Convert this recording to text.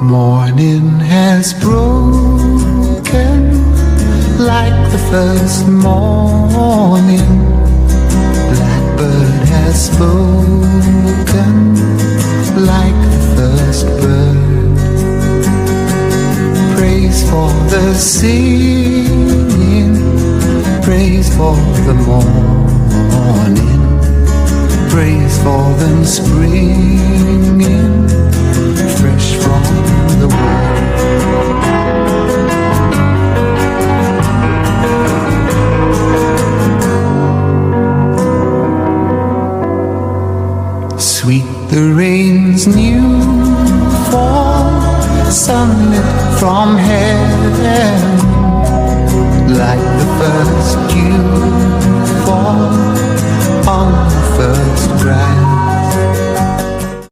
Morning has broken like the first morning. Blackbird has spoken like the first bird. Praise for the singing, praise for the morning, praise for them springing fresh from the world. Sweet the rain's new fall, sunlit from heaven, like the first dew fall on the first grass.